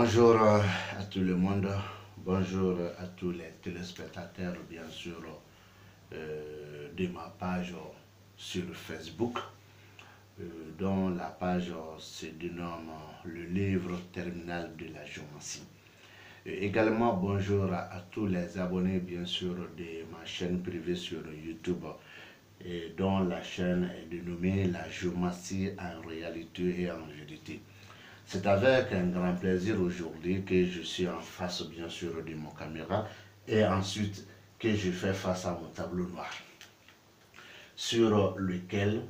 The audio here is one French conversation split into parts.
Bonjour à tout le monde, bonjour à tous les téléspectateurs, bien sûr, de ma page sur Facebook, dont la page se dénomme Le livre terminal de la géomancie. Également, bonjour à tous les abonnés, bien sûr, de ma chaîne privée sur YouTube, dont la chaîne est dénommée La géomancie en réalité et en vérité. C'est avec un grand plaisir aujourd'hui que je suis en face, bien sûr, de mon caméra et ensuite que je fais face à mon tableau noir sur lequel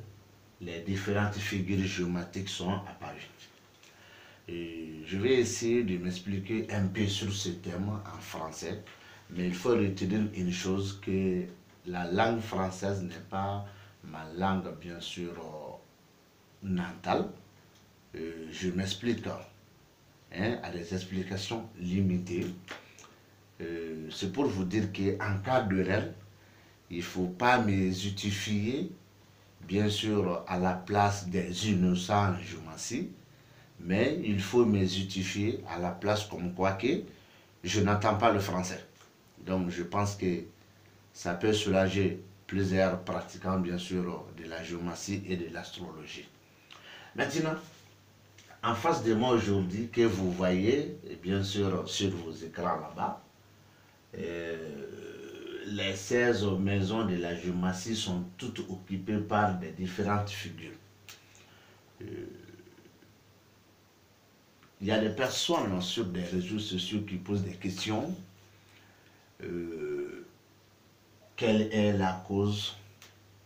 les différentes figures géométriques sont apparues. Et je vais essayer de m'expliquer un peu sur ce thème en français, mais il faut retenir une chose, que la langue française n'est pas ma langue, bien sûr, natale. Je m'explique à des explications limitées. C'est pour vous dire qu'en cas de règle, il ne faut pas me justifier, bien sûr, à la place des innocents en géomancie, mais il faut me justifier à la place comme quoi que je n'entends pas le français. Donc je pense que ça peut soulager plusieurs pratiquants, bien sûr, de la géomancie et de l'astrologie. Maintenant, en face de moi aujourd'hui, que vous voyez, bien sûr, sur vos écrans là-bas, les 16 maisons de la géomancie sont toutes occupées par des différentes figures. Il y a des personnes sur des réseaux sociaux qui posent des questions. Quelle est la cause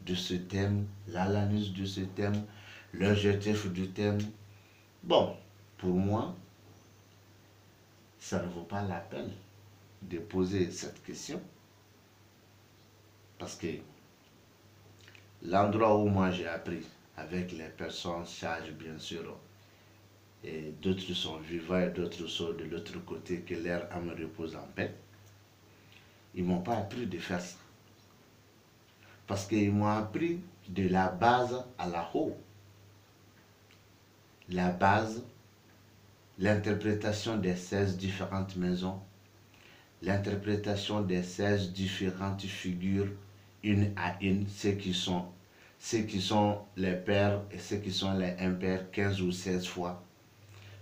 de ce thème, l'analyse de ce thème, l'objectif du thème? Bon, pour moi, ça ne vaut pas la peine de poser cette question. Parce que l'endroit où moi j'ai appris, avec les personnes sages bien sûr, et d'autres sont vivants et d'autres sont de l'autre côté, que leur âme repose en paix, ils ne m'ont pas appris de faire ça. Parce qu'ils m'ont appris de la base à la haut. La base, l'interprétation des 16 différentes maisons, l'interprétation des 16 différentes figures, une à une, ceux qui sont les pairs et ceux qui sont les impairs 15 ou 16 fois,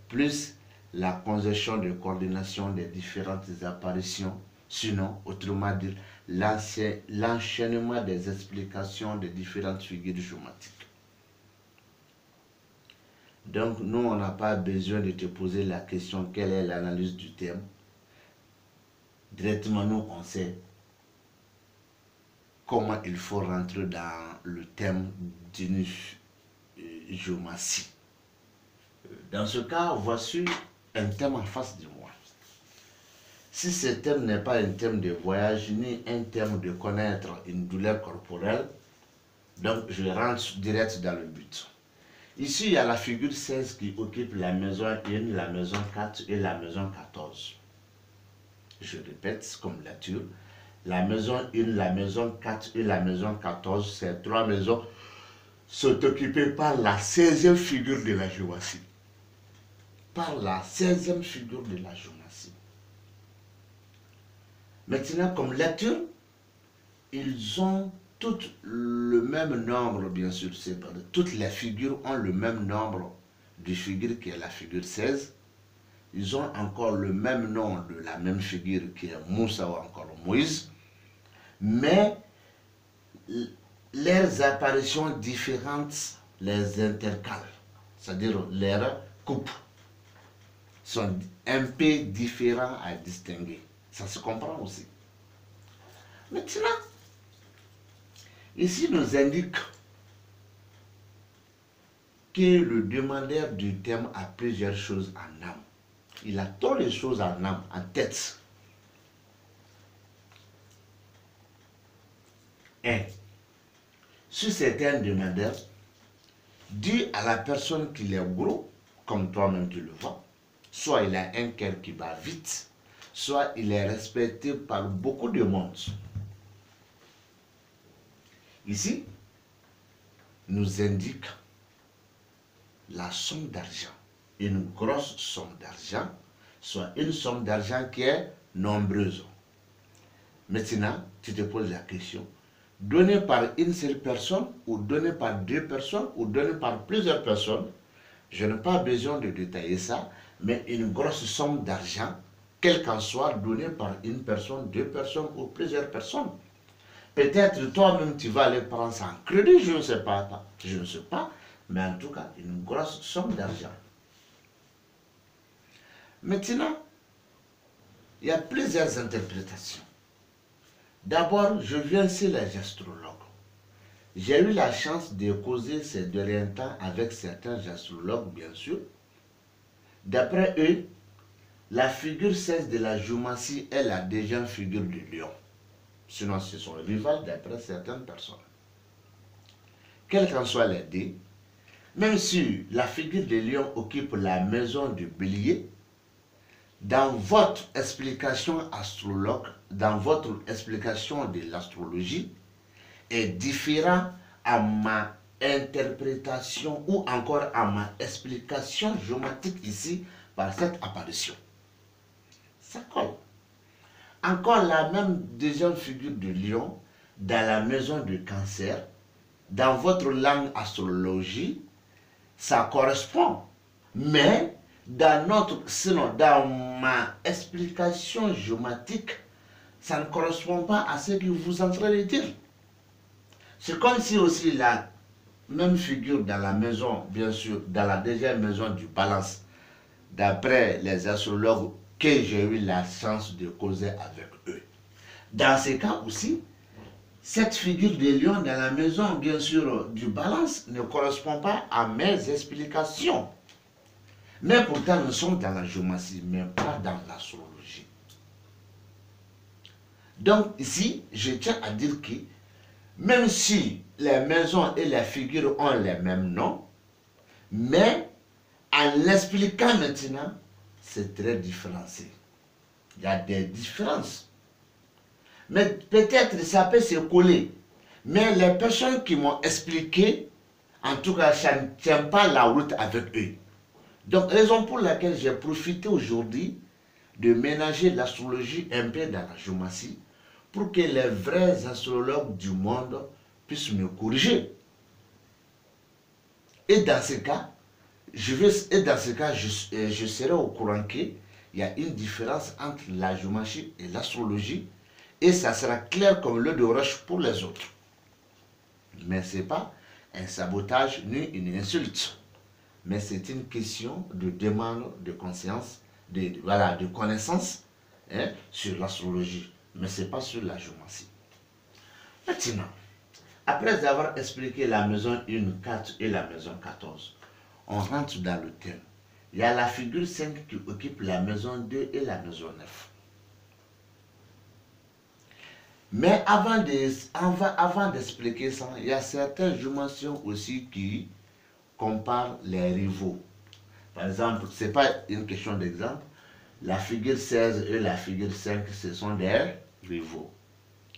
plus la conjonction de coordination des différentes apparitions, sinon, autrement dit, l'enchaînement des explications des différentes figures géométriques. Donc, nous, on n'a pas besoin de te poser la question quelle est l'analyse du thème. Directement, nous, on sait comment il faut rentrer dans le thème d'une géomancie. Dans ce cas, voici un thème en face de moi. Si ce thème n'est pas un thème de voyage, ni un thème de connaître une douleur corporelle, donc je rentre direct dans le but. Ici, il y a la figure 16 qui occupe la maison 1, la maison 4 et la maison 14. Je répète comme lecture. La maison 1, la maison 4 et la maison 14, ces trois maisons sont occupées par la 16e figure de la géomancie. Par la 16e figure de la géomancie. Maintenant, comme lecture, ils ont toutes le même nombre, bien sûr. Toutes les figures ont le même nombre de figures qui est la figure 16. Ils ont encore le même nom de la même figure qui est Moussa ou encore Moïse. Mais leurs apparitions différentes les intercalent. C'est-à-dire leurs coupes sont un peu différents à distinguer. Ça se comprend aussi. Maintenant, ici nous indique que le demandeur du thème a plusieurs choses en âme. Il a tant de choses en âme, en tête. Et si c'est un demandeur, dis à la personne qu'il est gros, comme toi-même tu le vois, soit il a un cœur qui bat vite, soit il est respecté par beaucoup de monde. Ici, nous indique la somme d'argent, une grosse somme d'argent soit une somme d'argent qui est nombreuse. Maintenant, tu te poses la question, donné par une seule personne, ou donné par deux personnes, ou donné par plusieurs personnes, je n'ai pas besoin de détailler ça, mais une grosse somme d'argent, quelle qu'en soit, donnée par une personne, deux personnes ou plusieurs personnes. Peut-être toi-même tu vas aller prendre ça en crédit, je ne sais pas, mais en tout cas, une grosse somme d'argent. Maintenant, il y a plusieurs interprétations. D'abord, je viens chez les astrologues. J'ai eu la chance de causer ces derniers temps avec certains astrologues, bien sûr. D'après eux, la figure 16 de la géomancie est la deuxième figure du lion. Sinon, c'est son rival d'après certaines personnes. Quels qu'en soient les deux, même si la figure de lion occupe la maison du bélier, dans votre explication astrologue, dans votre explication de l'astrologie, est différent à ma interprétation ou encore à ma explication géométrique ici par cette apparition. Ça colle. Encore la même deuxième figure de lion dans la maison du cancer, dans votre langue astrologie, ça correspond. Mais dans ma explication géométrique, ça ne correspond pas à ce que vous êtes en train de dire. C'est comme si aussi la même figure dans la maison, bien sûr, dans la deuxième maison du balance, d'après les astrologues que j'ai eu la chance de causer avec eux. Dans ces cas aussi, cette figure de lion dans la maison, bien sûr, du balance ne correspond pas à mes explications. Mais pourtant, nous sommes dans la géomancie, mais pas dans l'astrologie. Donc ici, je tiens à dire que même si les maisons et les figures ont les mêmes noms, mais en l'expliquant maintenant, c'est très différencié. Il y a des différences. Mais peut-être ça peut se coller. Mais les personnes qui m'ont expliqué, en tout cas, ça ne tient pas la route avec eux. Donc, raison pour laquelle j'ai profité aujourd'hui de ménager l'astrologie un peu dans la géomancie pour que les vrais astrologues du monde puissent me corriger. Et dans ce cas, je serai au courant qu'il y a une différence entre la géomancie et l'astrologie et ça sera clair comme l'eau de roche pour les autres. Mais ce n'est pas un sabotage ni une insulte. Mais c'est une question de demande de conscience, de connaissance sur l'astrologie. Mais ce n'est pas sur la géomancie. Maintenant, après avoir expliqué la maison 1, 4 et la maison 14, on rentre dans le thème. Il y a la figure 5 qui occupe la maison 2 et la maison 9. Mais avant d'expliquer ça, il y a certaines géomancies aussi qui comparent les rivaux. Par exemple, ce n'est pas une question d'exemple. La figure 16 et la figure 5, ce sont des rivaux.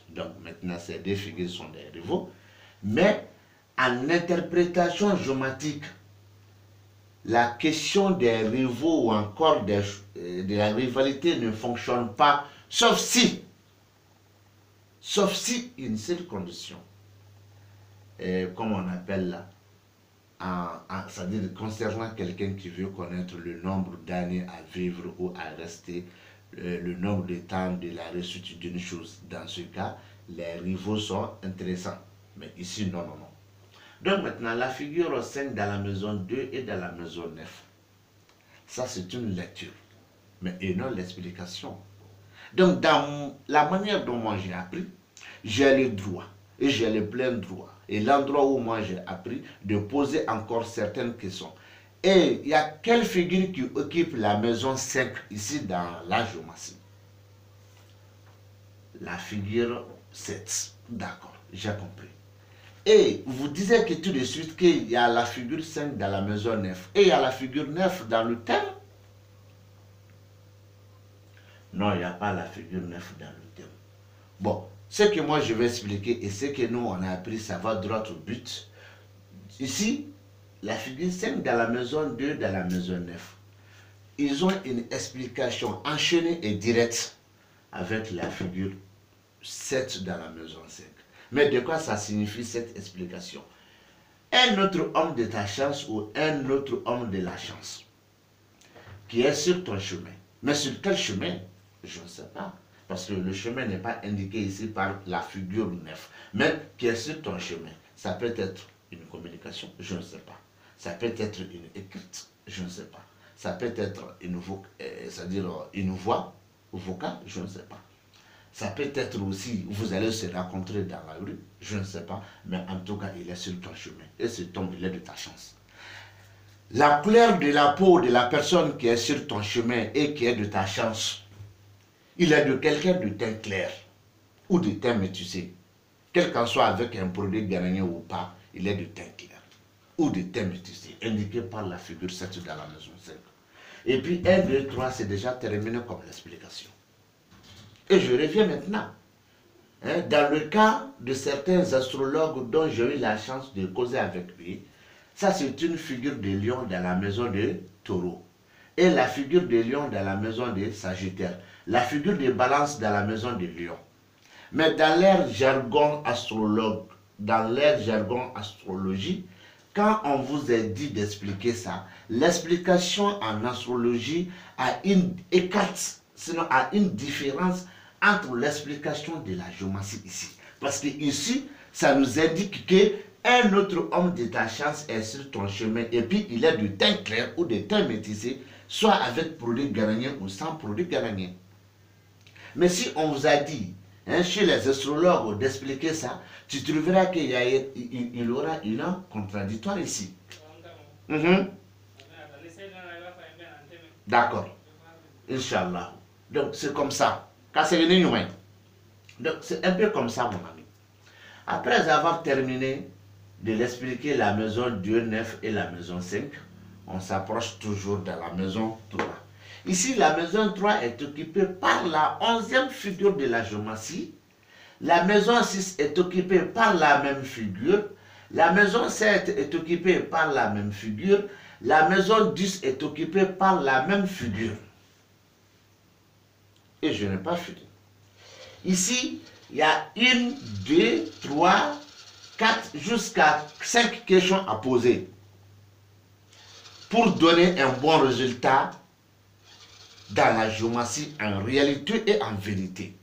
Donc maintenant, ces deux figures sont des rivaux. Mais en interprétation géométrique, la question des rivaux ou encore de la rivalité ne fonctionne pas, sauf si une seule condition, comme on appelle là, c'est-à-dire concernant quelqu'un qui veut connaître le nombre d'années à vivre ou à rester, le nombre de temps de la réussite d'une chose. Dans ce cas, les rivaux sont intéressants. Mais ici, non. Donc maintenant, la figure 5 dans la maison 2 et dans la maison 9. Ça, c'est une lecture, mais et non l'explication. Donc, dans la manière dont moi j'ai appris, j'ai le droit, et j'ai le plein droit, et l'endroit où moi j'ai appris, de poser encore certaines questions. Et il y a quelle figure qui occupe la maison 5 ici dans la géomancie? La figure 7. D'accord, j'ai compris. Et vous disiez que tout de suite qu'il y a la figure 5 dans la maison 9. Et il y a la figure 9 dans le thème? Non, il n'y a pas la figure 9 dans le thème. Bon, ce que moi je vais expliquer et ce que nous on a appris, ça va droit au but. Ici, la figure 5 dans la maison 2, dans la maison 9. ils ont une explication enchaînée et directe avec la figure 7 dans la maison 5. Mais de quoi ça signifie cette explication? Un autre homme de ta chance ou un autre homme de la chance qui est sur ton chemin. Mais sur quel chemin? Je ne sais pas. Parce que le chemin n'est pas indiqué ici par la figure 9. Mais qui est sur ton chemin. Ça peut être une communication, je ne sais pas. Ça peut être une écrite, je ne sais pas. Ça peut être c'est-à-dire une voix vocale, je ne sais pas. Ça peut être aussi, vous allez se rencontrer dans la rue, je ne sais pas. Mais en tout cas, il est sur ton chemin. Et ce tombe, il est de ta chance. La couleur de la peau de la personne qui est sur ton chemin et qui est de ta chance, il est de quelqu'un de teint clair ou de teint métissé. Quel qu'en soit avec un produit gagné ou pas, il est de teint clair ou de teint métissé, indiqué par la figure 7 dans la maison 5. Et puis 1, 2, 3, c'est déjà terminé comme l'explication. Et je reviens maintenant. Dans le cas de certains astrologues dont j'ai eu la chance de causer avec lui, ça c'est une figure de lion dans la maison de taureau. Et la figure de lion dans la maison de sagittaire. La figure de balance dans la maison de lion. Mais dans leur jargon astrologue, dans leur jargon astrologie, quand on vous a dit d'expliquer ça, l'explication en astrologie a une écarte, sinon a une différence entre l'explication de la géomancie ici. Parce que ici, ça nous indique qu'un autre homme de ta chance est sur ton chemin et puis il est de teint clair ou de teint métissé, soit avec produit garanien ou sans produit garanien. Mais si on vous a dit, chez les astrologues, d'expliquer ça, tu trouveras qu'il y aura une contradictoire ici. D'accord. Inch'Allah. Donc c'est comme ça. Donc c'est un peu comme ça, mon ami. Après avoir terminé de l'expliquer la maison 2, 9 et la maison 5, on s'approche toujours de la maison 3. Ici, la maison 3 est occupée par la 11e figure de la géomancie. La maison 6 est occupée par la même figure. La maison 7 est occupée par la même figure. La maison 10 est occupée par la même figure. Et je n'ai pas fini. Ici, il y a 1, 2, 3, 4, jusqu'à 5 questions à poser pour donner un bon résultat dans la géomancie en réalité et en vérité.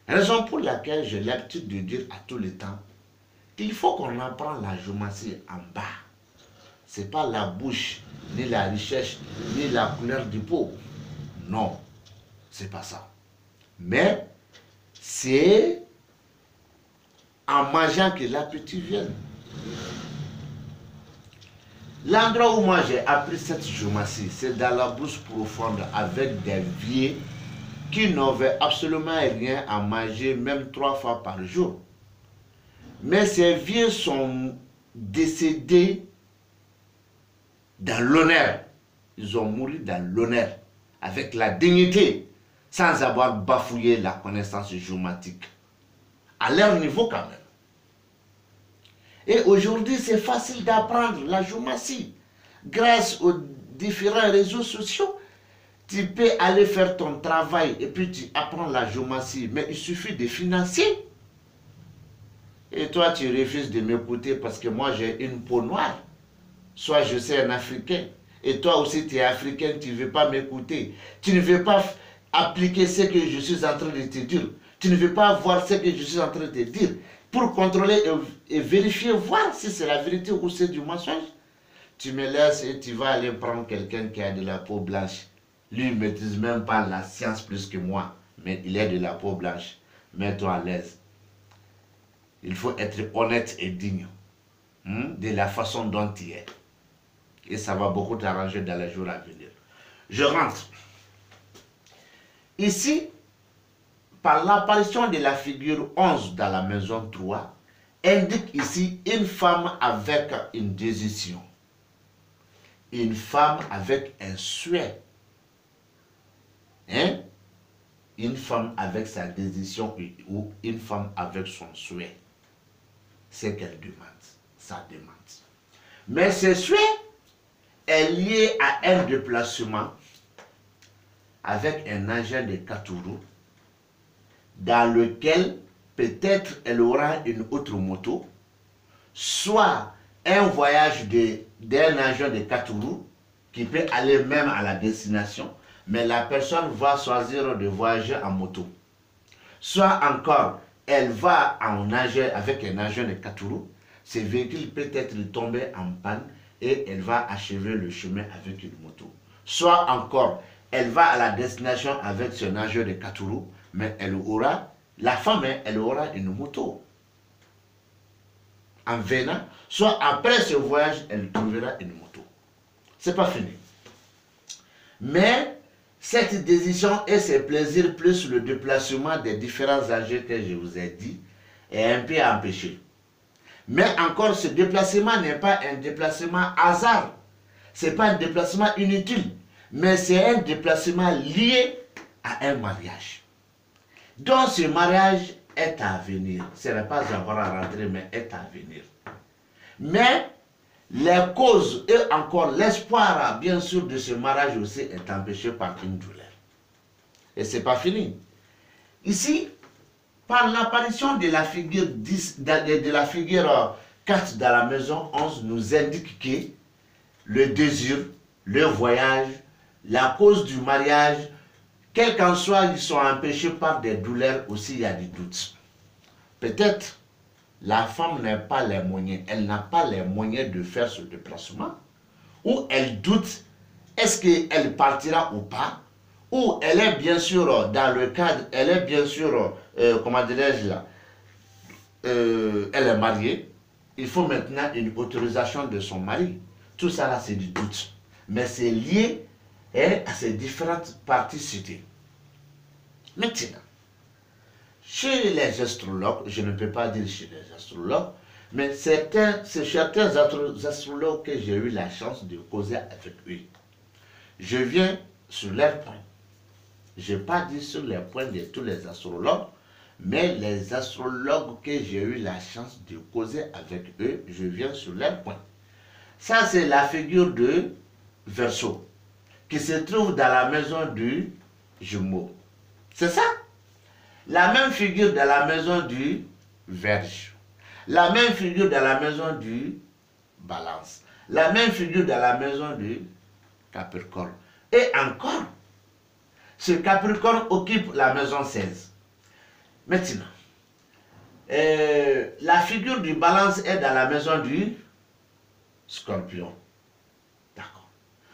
Raison pour laquelle j'ai l'habitude de dire à tous les temps qu'il faut qu'on apprend la géomancie en bas. Ce n'est pas la bouche, ni la richesse, ni la couleur du peau. Non, c'est pas ça. Mais c'est en mangeant que l'appétit vient. L'endroit où moi j'ai appris cette géomancie, c'est dans la brousse profonde avec des vieux qui n'avaient absolument rien à manger, même 3 fois par jour. Mais ces vieux sont décédés dans l'honneur. Ils ont mouru dans l'honneur, avec la dignité, sans avoir bafouillé la connaissance géomatique. À leur niveau quand même. Et aujourd'hui, c'est facile d'apprendre la géomancie. Grâce aux différents réseaux sociaux, tu peux aller faire ton travail et puis tu apprends la géomancie. Mais il suffit de financer. Et toi, tu refuses de m'écouter parce que moi, j'ai une peau noire. Soit je suis un Africain. Et toi aussi, tu es Africain, tu ne veux pas m'écouter. Tu ne veux pas appliquer ce que je suis en train de te dire. Tu ne veux pas voir ce que je suis en train de te dire. Pour contrôler et vérifier, voir si c'est la vérité ou c'est du mensonge. Tu me laisses et tu vas aller prendre quelqu'un qui a de la peau blanche. Lui, il ne maîtrise même pas la science plus que moi. Mais il est de la peau blanche. Mets-toi à l'aise. Il faut être honnête et digne de la façon dont tu es. Et ça va beaucoup t'arranger dans les jours à venir. Je rentre. Ici, par l'apparition de la figure 11 dans la maison 3, indique ici une femme avec une décision. Une femme avec un souhait. Une femme avec sa décision ou une femme avec son souhait. C'est qu'elle demande, sa demande. Mais ce souhait est liée à un déplacement avec un agent de 4 roues dans lequel peut-être elle aura une autre moto, soit un voyage d'un agent de 4 roues qui peut aller même à la destination, mais la personne va choisir de voyager en moto. Soit encore, elle va avec un agent de 4 roues, ce véhicule peut être tombé en panne et elle va achever le chemin avec une moto. Soit encore, elle va à la destination avec son agent de 4 roues, mais la femme, elle aura une moto. En venant, soit après ce voyage, elle trouvera une moto. C'est pas fini. Mais cette décision et ses plaisirs plus le déplacement des différents âges que je vous ai dit est un peu empêché. Mais encore, ce déplacement n'est pas un déplacement hasard. Ce n'est pas un déplacement inutile. Mais c'est un déplacement lié à un mariage. Donc ce mariage est à venir. Ce n'est pas encore à rentrer, mais est à venir. Mais les causes et encore l'espoir, bien sûr, de ce mariage aussi est empêché par une douleur. Et ce n'est pas fini. Ici, par l'apparition de la figure 10, de la figure 4 dans la maison 11, nous indique que le désir, le voyage, la cause du mariage, quel qu'en soit, ils sont empêchés par des douleurs aussi, il y a des doutes. Peut-être la femme n'a pas les moyens, elle n'a pas les moyens de faire ce déplacement, ou elle doute, est-ce qu'elle partira ou pas, ou elle est bien sûr dans le cadre, elle est bien sûr, comment dirais-je là, elle est mariée, il faut maintenant une autorisation de son mari. Tout ça là c'est du doute, mais c'est lié à ces différentes parties citées. Maintenant, chez les astrologues, je ne peux pas dire chez les astrologues, mais c'est certains astrologues que j'ai eu la chance de causer avec eux. Je viens sur leurs points. Je n'ai pas dit sur les points de tous les astrologues, mais les astrologues que j'ai eu la chance de causer avec eux, je viens sur leurs points. Ça, c'est la figure de Verseau, qui se trouve dans la maison du Jumeau. C'est ça? La même figure dans la maison du Vierge. La même figure dans la maison du Balance. La même figure dans la maison du Capricorne. Et encore, ce Capricorne occupe la maison 16. Maintenant, la figure du Balance est dans la maison du Scorpion. D'accord.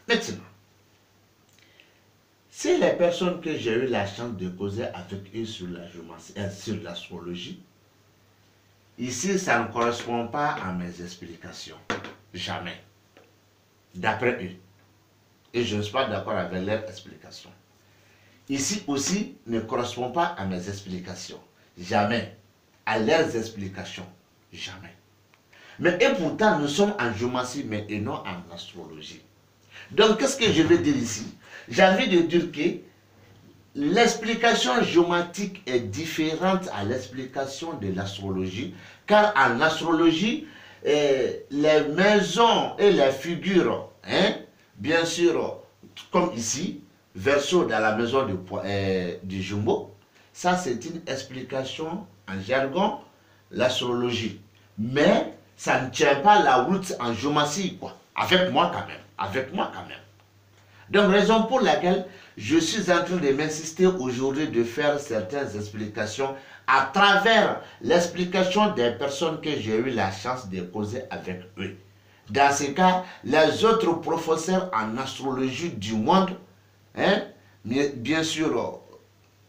Maintenant, si les personnes que j'ai eu la chance de causer avec eux sur l'astrologie, ici, ça ne correspond pas à mes explications. Jamais. D'après eux. Et je ne suis pas d'accord avec leurs explications. Ici aussi, ne correspond pas à mes explications. Jamais. À leurs explications. Jamais. Mais et pourtant, nous sommes en géomancie, mais et non en astrologie. Donc, qu'est-ce que je veux dire ici? J'ai envie de dire que l'explication géomatique est différente à l'explication de l'astrologie, car en astrologie, les maisons et les figures, bien sûr, comme ici, Verseau dans la maison du Jumeau, ça c'est une explication en jargon, l'astrologie. Mais ça ne tient pas la route en géomancie, quoi. Avec moi quand même. Avec moi quand même. Donc, raison pour laquelle je suis en train de m'insister aujourd'hui de faire certaines explications à travers l'explication des personnes que j'ai eu la chance de causer avec eux. Dans ce cas, les autres professeurs en astrologie du monde, bien sûr,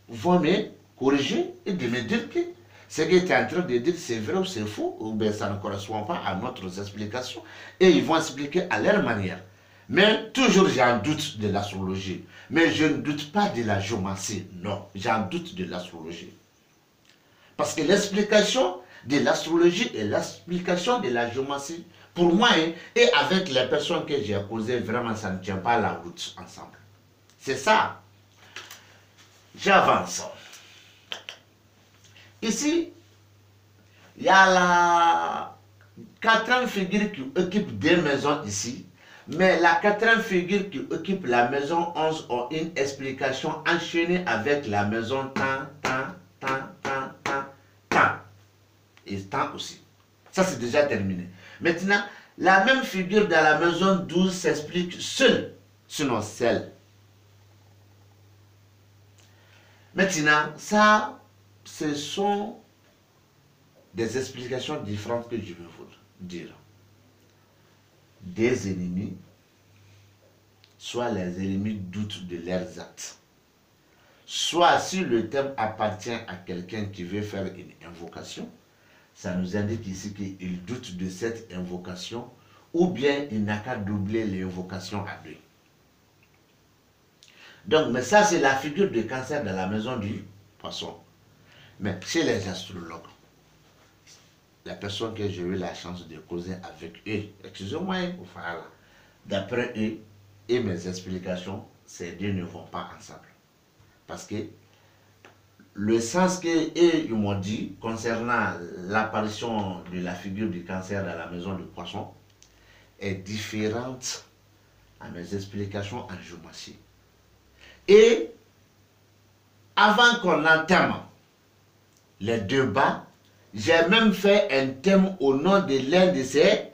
vont me corriger et de me dire que ce que tu es en train de dire, c'est vrai ou c'est faux, ou bien ça ne correspond pas à notre explication. Et ils vont expliquer à leur manière. Mais toujours j'en doute de l'astrologie. Mais je ne doute pas de la géomancie. Non, j'en doute de l'astrologie. Parce que l'explication de l'astrologie et l'explication de la géomancie, pour moi, et avec les personnes que j'ai causées, vraiment, ça ne tient pas la route ensemble. C'est ça. J'avance. Ici, il y a la quatrième figure qui occupe des maisons ici. Mais la quatrième figure qui occupe la maison 11 a une explication enchaînée avec la maison tant. Et tant aussi. Ça, c'est déjà terminé. Maintenant, la même figure dans la maison 12 s'explique seule, sinon seule. Maintenant, ça, ce sont des explications différentes que je vais vous dire. Des ennemis, soit les ennemis doutent de leurs actes, soit si le thème appartient à quelqu'un qui veut faire une invocation, ça nous indique ici qu'il doute de cette invocation, ou bien il n'a qu'à doubler l'invocation à 2. Donc, mais ça c'est la figure de Cancer dans la maison du poisson. Mais chez les astrologues, la personne que j'ai eu la chance de causer avec eux, excusez-moi, voilà, d'après eux et mes explications, ces deux ne vont pas ensemble. Parce que le sens qu'eux ils m'ont dit concernant l'apparition de la figure du Cancer dans la maison du poisson est différente à mes explications en géométrie. Et avant qu'on entame les débats, j'ai même fait un thème au nom de l'un de ces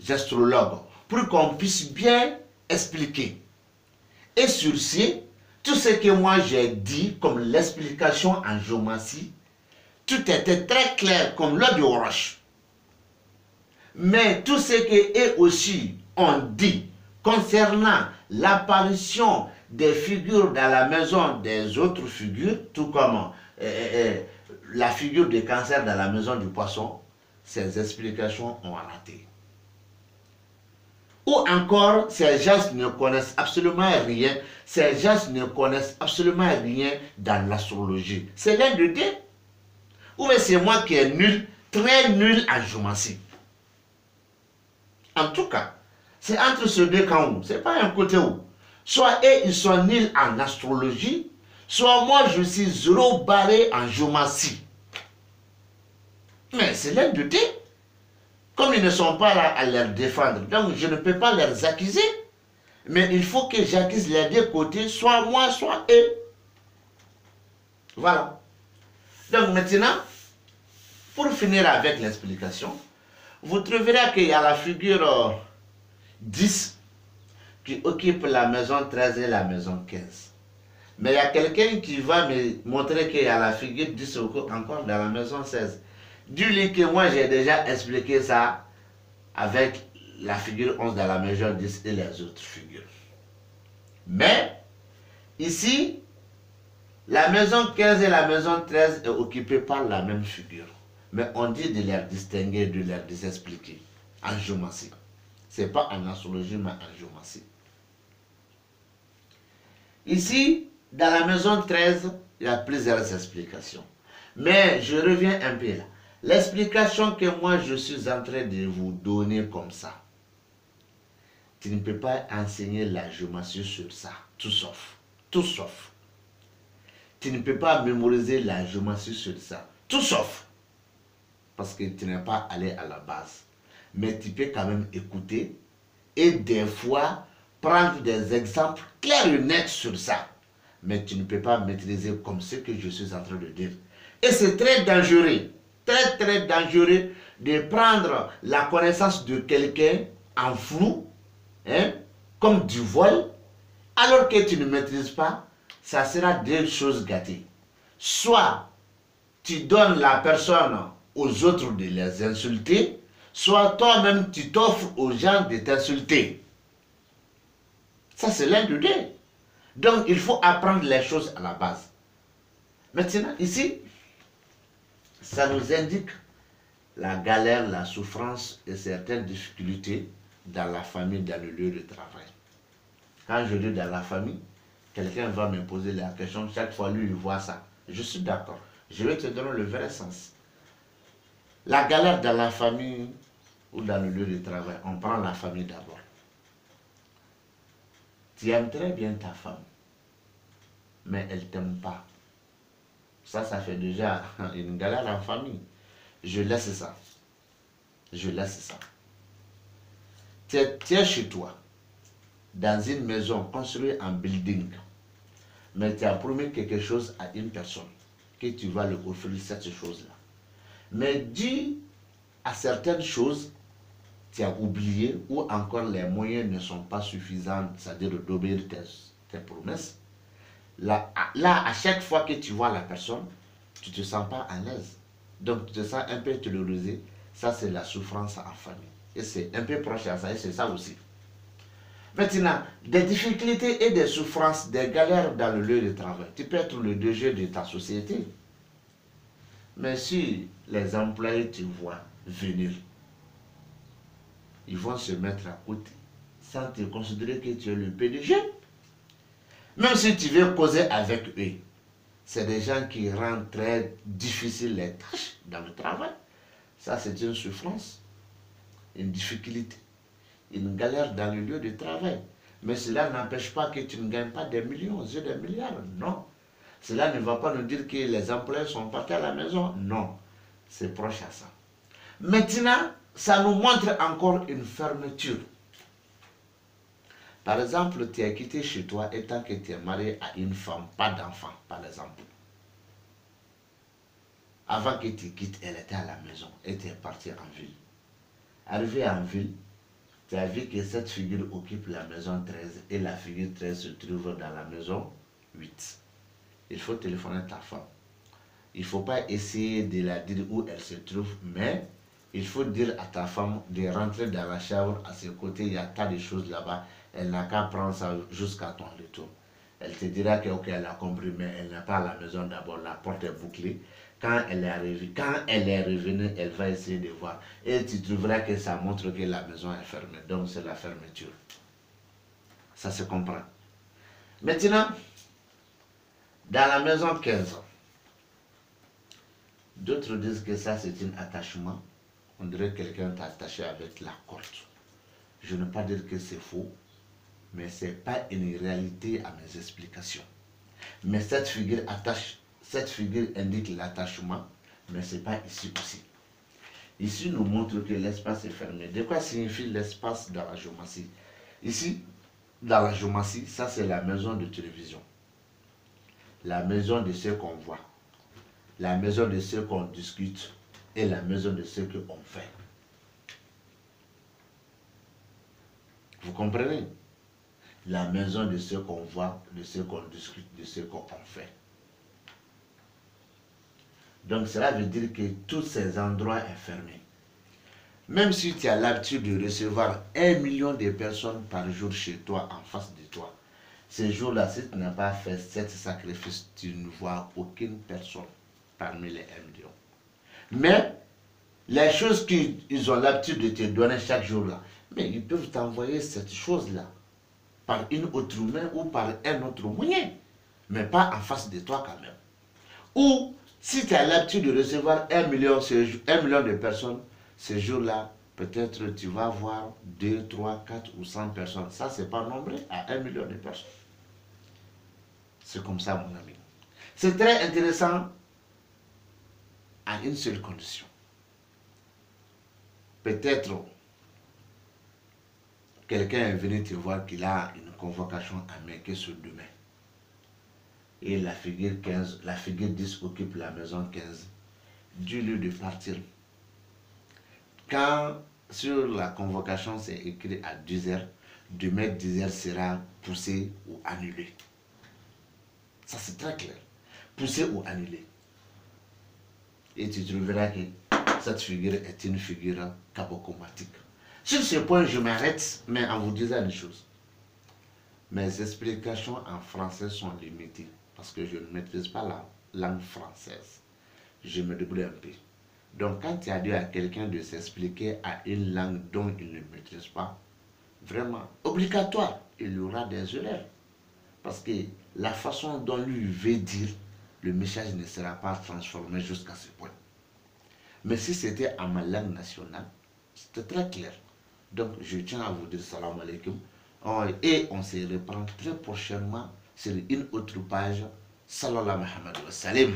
astrologues pour qu'on puisse bien expliquer. Et sur ce, tout ce que moi j'ai dit comme l'explication en géométrie, tout était très clair comme l'eau de roche. Mais tout ce qu'eux aussi ont dit concernant l'apparition des figures dans la maison des autres figures, tout comme la figure de Cancer dans la maison du poisson, ces explications ont raté. Ou encore, ces gens ne connaissent absolument rien, ces gens ne connaissent absolument rien dans l'astrologie. C'est l'un de deux. Ou bien c'est moi qui est nul, très nul en géométrie. En tout cas, c'est entre ces deux camps, c'est pas un côté où. Soit eux, ils sont nuls en astrologie, soit moi, je suis zéro barré en géométrie. Mais c'est l'un de deux. Comme ils ne sont pas là à les défendre, donc je ne peux pas les accuser. Mais il faut que j'accuse les deux côtés, soit moi, soit eux. Voilà. Donc maintenant, pour finir avec l'explication, vous trouverez qu'il y a la figure 10 qui occupe la maison 13 et la maison 15. Mais il y a quelqu'un qui va me montrer qu'il y a la figure 10 encore dans la maison 16. Dis-lui que moi j'ai déjà expliqué ça avec la figure 11 dans la maison 10 et les autres figures. Mais ici, la maison 15 et la maison 13 est occupée par la même figure. Mais on dit de les distinguer, de les expliquer en géométrie. Ce n'est pas en astrologie, mais en géométrie. Ici, dans la maison 13, il y a plusieurs explications. Mais je reviens un peu là. L'explication que moi je suis en train de vous donner comme ça, tu ne peux pas enseigner la géométrie sur ça, tout sauf. Tout sauf. Tu ne peux pas mémoriser la géométrie sur ça, tout sauf. Parce que tu n'es pas allé à la base. Mais tu peux quand même écouter et des fois prendre des exemples clairs et nets sur ça. Mais tu ne peux pas maîtriser comme ce que je suis en train de dire. Et c'est très dangereux, très dangereux de prendre la connaissance de quelqu'un en flou, hein, comme du vol, alors que tu ne maîtrises pas, ça sera deux choses gâtées. Soit tu donnes la personne aux autres de les insulter, soit toi-même tu t'offres aux gens de t'insulter. Ça c'est l'un de deux. Donc il faut apprendre les choses à la base. Maintenant ici, ça nous indique la galère, la souffrance et certaines difficultés dans la famille, dans le lieu de travail. Quand je dis dans la famille, quelqu'un va me poser la question, chaque fois lui il voit ça. Je suis d'accord. Je vais te donner le vrai sens. La galère dans la famille ou dans le lieu de travail, on prend la famille d'abord. Tu aimes très bien ta femme, mais elle ne t'aime pas. Ça fait déjà une galère en famille. Je laisse ça. Je laisse ça. Tu es chez toi. dans une maison construite en building, mais tu as promis quelque chose à une personne, que tu vas lui offrir cette chose-là. Mais dû à certaines choses, tu as oublié ou encore les moyens ne sont pas suffisants, c'est-à-dire d'obéir tes promesses. Là, à chaque fois que tu vois la personne, tu ne te sens pas à l'aise. Donc, tu te sens un peu terrorisé. Ça, c'est la souffrance en famille. Et c'est un peu proche à ça, et c'est ça aussi. Maintenant, des difficultés et des souffrances, des galères dans le lieu de travail. Tu peux être le DG de ta société. Mais si les employés te voient venir, ils vont se mettre à côté sans te considérer que tu es le PDG. Même si tu veux causer avec eux, c'est des gens qui rendent très difficile les tâches dans le travail. Ça, c'est une souffrance, une difficulté, une galère dans le lieu de travail. Mais cela n'empêche pas que tu ne gagnes pas des millions, des milliards. Non. Cela ne va pas nous dire que les employés sont partis à la maison. Non. C'est proche à ça. Maintenant, ça nous montre encore une fermeture. Par exemple, tu es quitté chez toi étant que tu es marié à une femme, pas d'enfant, par exemple. Avant que tu quittes, elle était à la maison et tu es parti en ville. Arrivé en ville, tu as vu que cette figure occupe la maison 13 et la figure 13 se trouve dans la maison 8. Il faut téléphoner ta femme. Il ne faut pas essayer de la dire où elle se trouve, mais il faut dire à ta femme de rentrer dans la chambre à ses côtés, il y a tas de choses là-bas. Elle n'a qu'à prendre ça jusqu'à ton retour. Elle te dira que ok, elle a compris, mais elle n'est pas à la maison d'abord, la porte est bouclée. Quand elle est revenue, elle va essayer de voir. Et tu trouveras que ça montre que la maison est fermée. Donc c'est la fermeture. Ça se comprend. Maintenant, dans la maison 15, d'autres disent que ça c'est un attachement. On dirait que quelqu'un t'a attaché avec la corde. Je ne veux pas dire que c'est faux, mais ce n'est pas une réalité à mes explications. Mais cette figure indique l'attachement, mais ce n'est pas ici aussi. Ici nous montre que l'espace est fermé. De quoi signifie l'espace dans la géométrie? Ici, dans la géométrie, ça c'est la maison de télévision. La maison de ceux qu'on voit. La maison de ceux qu'on discute. Et la maison de ceux qu'on fait. Vous comprenez? La maison de ceux qu'on voit, de ceux qu'on discute, de ceux qu'on fait. Donc cela veut dire que tous ces endroits sont fermés. Même si tu as l'habitude de recevoir 1 million de personnes par jour chez toi, en face de toi, ces jours-là, si tu n'as pas fait cet sacrifice, tu ne vois aucune personne parmi les 1 million. Mais les choses qu'ils ont l'habitude de te donner chaque jour-là, mais ils peuvent t'envoyer cette chose-là par une autre main ou par un autre moyen, mais pas en face de toi quand même. Ou si tu as l'habitude de recevoir 1 million de personnes, ces jours-là, peut-être tu vas voir 2, 3, 4 ou 100 personnes. Ça, c'est pas nombreux à 1 million de personnes. C'est comme ça, mon ami. C'est très intéressant à une seule condition. Peut-être quelqu'un est venu te voir qu'il a une convocation à Méké sur demain. Et la figure 15, la figure 10 occupe la maison 15. Dis-lui de partir. Quand sur la convocation c'est écrit à 10 h, demain 10 h sera poussé ou annulé. Ça c'est très clair. Poussé ou annulé. Et tu trouveras que cette figure est une figure kabokomatique. Sur ce point, je m'arrête, mais en vous disant une chose. Mes explications en français sont limitées parce que je ne maîtrise pas la langue française. Je me débrouille un peu. Donc, quand tu as dit à quelqu'un de s'expliquer à une langue dont il ne maîtrise pas, vraiment, obligatoire, il y aura des erreurs. Parce que la façon dont lui veut dire, le message ne sera pas transformé jusqu'à ce point. Mais si c'était à ma langue nationale, c'était très clair. Donc, je tiens à vous dire salam alaikum. Et on se reprend très prochainement sur une autre page. Sallallahu alayhi wa sallam.